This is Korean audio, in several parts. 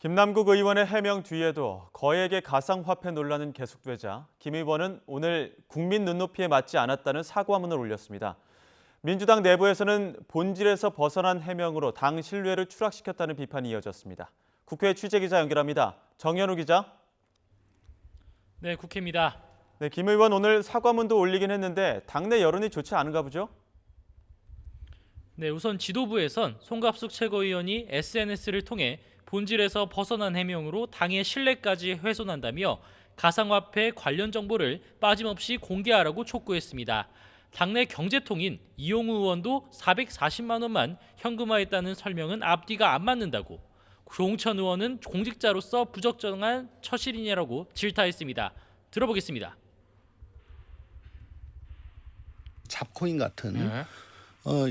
김남국 의원의 해명 뒤에도 거액의 가상화폐 논란은 계속되자 김 의원은 오늘 국민 눈높이에 맞지 않았다는 사과문을 올렸습니다. 민주당 내부에서는 본질에서 벗어난 해명으로 당 신뢰를 추락시켰다는 비판이 이어졌습니다. 국회 취재기자 연결합니다. 정현우 기자. 네, 국회입니다. 네, 김 의원 오늘 사과문도 올리긴 했는데 당내 여론이 좋지 않은가 보죠? 네, 우선 지도부에선 송갑숙 최고위원이 SNS를 통해 본질에서 벗어난 해명으로 당의 신뢰까지 훼손한다며 가상화폐 관련 정보를 빠짐없이 공개하라고 촉구했습니다. 당내 경제통인 이용우 의원도 440만 원만 현금화했다는 설명은 앞뒤가 안 맞는다고, 조홍천 의원은 공직자로서 부적정한 처실이냐라고 질타했습니다. 들어보겠습니다. 잡코인 같은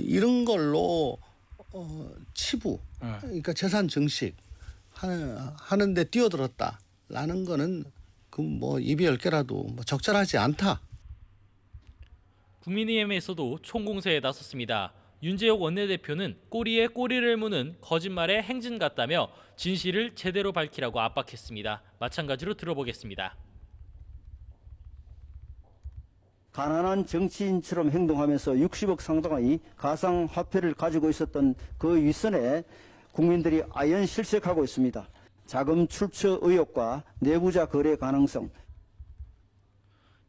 이런 걸로 치부, 그러니까 재산 증식 하는데 뛰어들었다라는 거는 그 뭐 입이 10개라도 뭐 적절하지 않다. 국민의힘에서도 총공세에 나섰습니다. 윤재옥 원내대표는 꼬리에 꼬리를 무는 거짓말의 행진 같다며 진실을 제대로 밝히라고 압박했습니다. 마찬가지로 들어보겠습니다. 가난한 정치인처럼 행동하면서 60억 상당의 가상화폐를 가지고 있었던 그 윗선에 국민들이 아연 실색하고 있습니다. 자금 출처 의혹과 내부자 거래 가능성.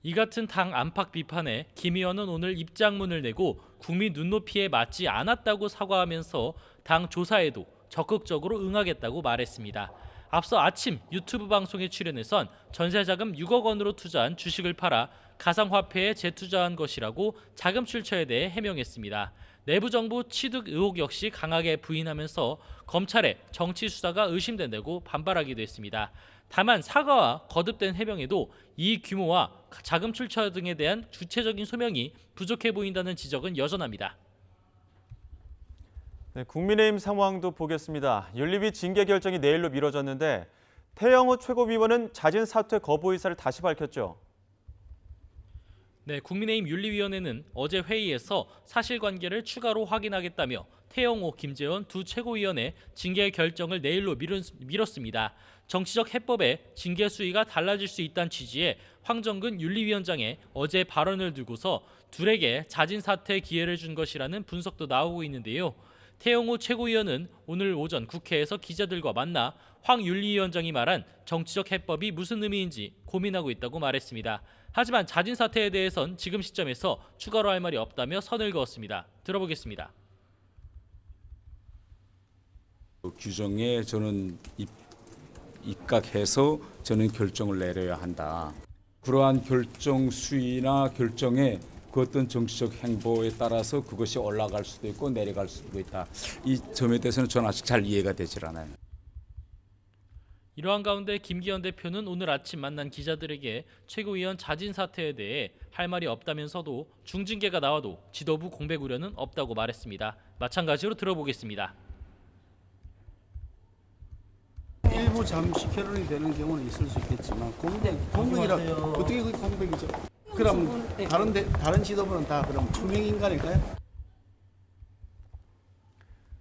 이 같은 당 안팎 비판에 김 의원은 오늘 입장문을 내고 국민 눈높이에 맞지 않았다고 사과하면서 당 조사에도 적극적으로 응하겠다고 말했습니다. 앞서 아침 유튜브 방송에 출연해선 전세자금 6억 원으로 투자한 주식을 팔아 가상화폐에 재투자한 것이라고 자금 출처에 대해 해명했습니다. 내부 정보 취득 의혹 역시 강하게 부인하면서 검찰의 정치 수사가 의심된다고 반발하기도 했습니다. 다만 사과와 거듭된 해명에도 이 규모와 자금 출처 등에 대한 구체적인 소명이 부족해 보인다는 지적은 여전합니다. 네, 국민의힘 상황도 보겠습니다. 윤리위 징계 결정이 내일로 미뤄졌는데 태영호 최고위원은 자진 사퇴 거부 의사를 다시 밝혔죠. 네, 국민의힘 윤리위원회는 어제 회의에서 사실관계를 추가로 확인하겠다며 태영호, 김재원 두 최고위원의 징계 결정을 내일로 미뤘습니다. 정치적 해법에 징계 수위가 달라질 수 있다는 취지의 황정근 윤리위원장의 어제 발언을 두고서 둘에게 자진 사퇴 기회를 준 것이라는 분석도 나오고 있는데요. 태영호 최고위원은 오늘 오전 국회에서 기자들과 만나 황 윤리위원장이 말한 정치적 해법이 무슨 의미인지 고민하고 있다고 말했습니다. 하지만 자진 사퇴에 대해선 지금 시점에서 추가로 할 말이 없다며 선을 그었습니다. 들어보겠습니다. 규정에 저는 입각해서 저는 결정을 내려야 한다. 그러한 결정 수위나 결정에 그 어떤 정치적 행보에 따라서 그것이 올라갈 수도 있고 내려갈 수도 있다. 이 점에 대해서는 저는 아직 잘 이해가 되질 않아요. 이러한 가운데 김기현 대표는 오늘 아침 만난 기자들에게 최고위원 자진 사퇴에 대해 할 말이 없다면서도 중징계가 나와도 지도부 공백 우려는 없다고 말했습니다. 마찬가지로 들어보겠습니다. 일부 잠시 결혼이 되는 경우는 있을 수 있겠지만 공백이라 어떻게 그게 공백이죠? 그럼 다른 지도부는 다 그럼 투명 인간일까요?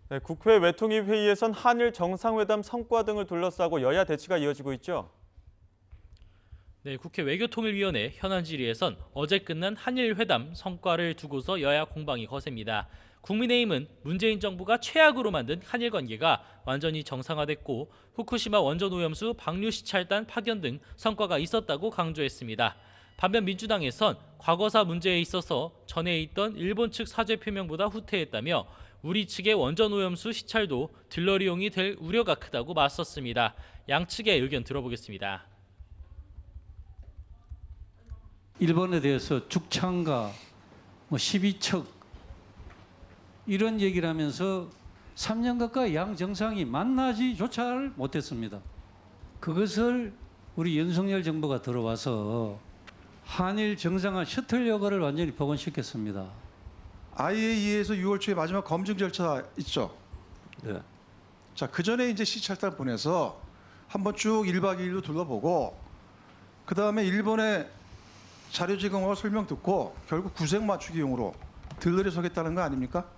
네, 국회 외통위 회의에선 한일 정상회담 성과 등을 둘러싸고 여야 대치가 이어지고 있죠. 네, 국회 외교통일위원회 현안 질의에선 어제 끝난 한일 회담 성과를 두고서 여야 공방이 거셉니다. 국민의힘은 문재인 정부가 최악으로 만든 한일 관계가 완전히 정상화됐고 후쿠시마 원전 오염수 방류 시찰단 파견 등 성과가 있었다고 강조했습니다. 반면 민주당에선 과거사 문제에 있어서 전에 있던 일본 측 사죄 표명보다 후퇴했다며 우리 측의 원전 오염수 시찰도 들러리용이 될 우려가 크다고 맞섰습니다. 양측의 의견 들어보겠습니다. 일본에 대해서 죽창과 12척 이런 얘기를 하면서 3년 가까이 양 정상이 만나지조차 못했습니다. 그것을 우리 윤석열 정부가 들어와서 한일 정상화 셔틀 역할을 완전히 복원시켰습니다. IAEA에서 6월 초에 마지막 검증 절차 있죠. 네. 자, 그 전에 이제 시찰단 보내서 한번 쭉 1박 2일로 둘러보고 그 다음에 일본의 자료 제공하고 설명 듣고 결국 구색 맞추기용으로 들러리 서겠다는 거 아닙니까?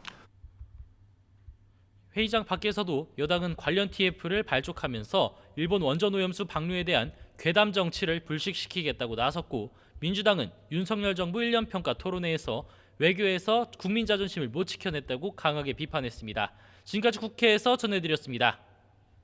회의장 밖에서도 여당은 관련 TF를 발족하면서 일본 원전 오염수 방류에 대한 괴담 정치를 불식시키겠다고 나섰고, 민주당은 윤석열 정부 1년 평가 토론회에서 외교에서 국민 자존심을 못 지켜냈다고 강하게 비판했습니다. 지금까지 국회에서 전해드렸습니다.